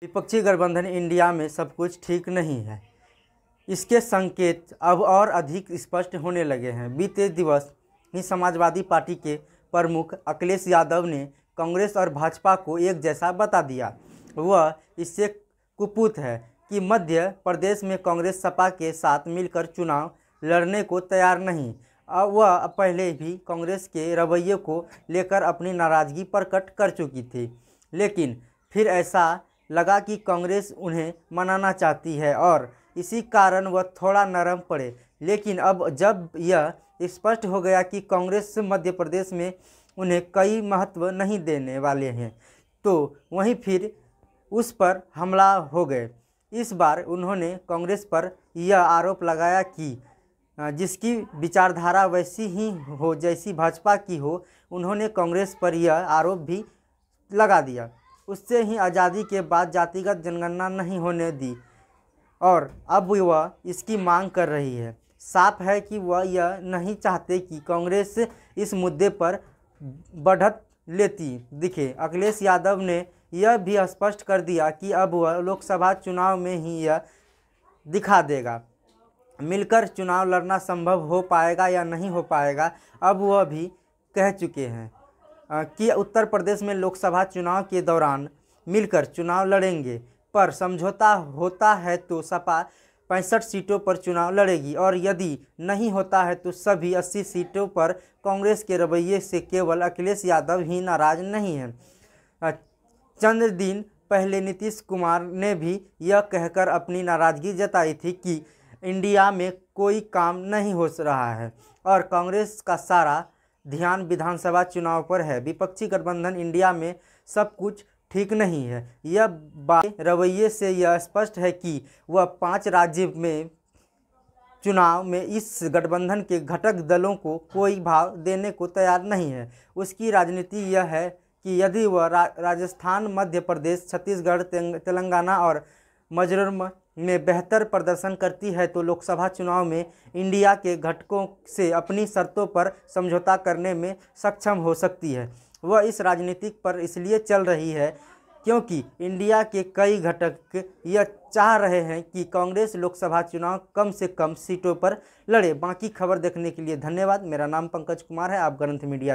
विपक्षी गठबंधन इंडिया में सब कुछ ठीक नहीं है। इसके संकेत अब और अधिक स्पष्ट होने लगे हैं। बीते दिवस ही समाजवादी पार्टी के प्रमुख अखिलेश यादव ने कांग्रेस और भाजपा को एक जैसा बता दिया। वह इससे कुपित है कि मध्य प्रदेश में कांग्रेस सपा के साथ मिलकर चुनाव लड़ने को तैयार नहीं। वह पहले भी कांग्रेस के रवैये को लेकर अपनी नाराज़गी प्रकट कर चुकी थी, लेकिन फिर ऐसा लगा कि कांग्रेस उन्हें मनाना चाहती है और इसी कारण वह थोड़ा नरम पड़े। लेकिन अब जब यह स्पष्ट हो गया कि कांग्रेस मध्य प्रदेश में उन्हें कई महत्व नहीं देने वाले हैं, तो वहीं फिर उस पर हमला हो गए। इस बार उन्होंने कांग्रेस पर यह आरोप लगाया कि जिसकी विचारधारा वैसी ही हो जैसी भाजपा की हो। उन्होंने कांग्रेस पर यह आरोप भी लगा दिया, उससे ही आज़ादी के बाद जातिगत जनगणना नहीं होने दी और अब वह इसकी मांग कर रही है। साफ है कि वह यह नहीं चाहते कि कांग्रेस इस मुद्दे पर बढ़त लेती दिखे। अखिलेश यादव ने यह भी स्पष्ट कर दिया कि अब वह लोकसभा चुनाव में ही यह दिखा देगा, मिलकर चुनाव लड़ना संभव हो पाएगा या नहीं हो पाएगा। अब वह भी कह चुके हैं कि उत्तर प्रदेश में लोकसभा चुनाव के दौरान मिलकर चुनाव लड़ेंगे, पर समझौता होता है तो सपा 65 सीटों पर चुनाव लड़ेगी और यदि नहीं होता है तो सभी 80 सीटों पर। कांग्रेस के रवैये से केवल अखिलेश यादव ही नाराज नहीं हैं। चंद दिन पहले नीतीश कुमार ने भी यह कहकर अपनी नाराज़गी जताई थी कि इंडिया में कोई काम नहीं हो रहा है और कांग्रेस का सारा ध्यान विधानसभा चुनाव पर है। विपक्षी गठबंधन इंडिया में सब कुछ ठीक नहीं है। यह बात रवैये से यह स्पष्ट है कि वह 5 राज्य में चुनाव में इस गठबंधन के घटक दलों को कोई भाव देने को तैयार नहीं है। उसकी राजनीति यह है कि यदि वह राजस्थान, मध्य प्रदेश, छत्तीसगढ़, तेलंगाना और मिजोरम में बेहतर प्रदर्शन करती है तो लोकसभा चुनाव में इंडिया के घटकों से अपनी शर्तों पर समझौता करने में सक्षम हो सकती है। वह इस राजनीति पर इसलिए चल रही है क्योंकि इंडिया के कई घटक यह चाह रहे हैं कि कांग्रेस लोकसभा चुनाव कम से कम सीटों पर लड़े। बाकी खबर देखने के लिए धन्यवाद। मेरा नाम पंकज कुमार है, आप ग्रंथ मीडिया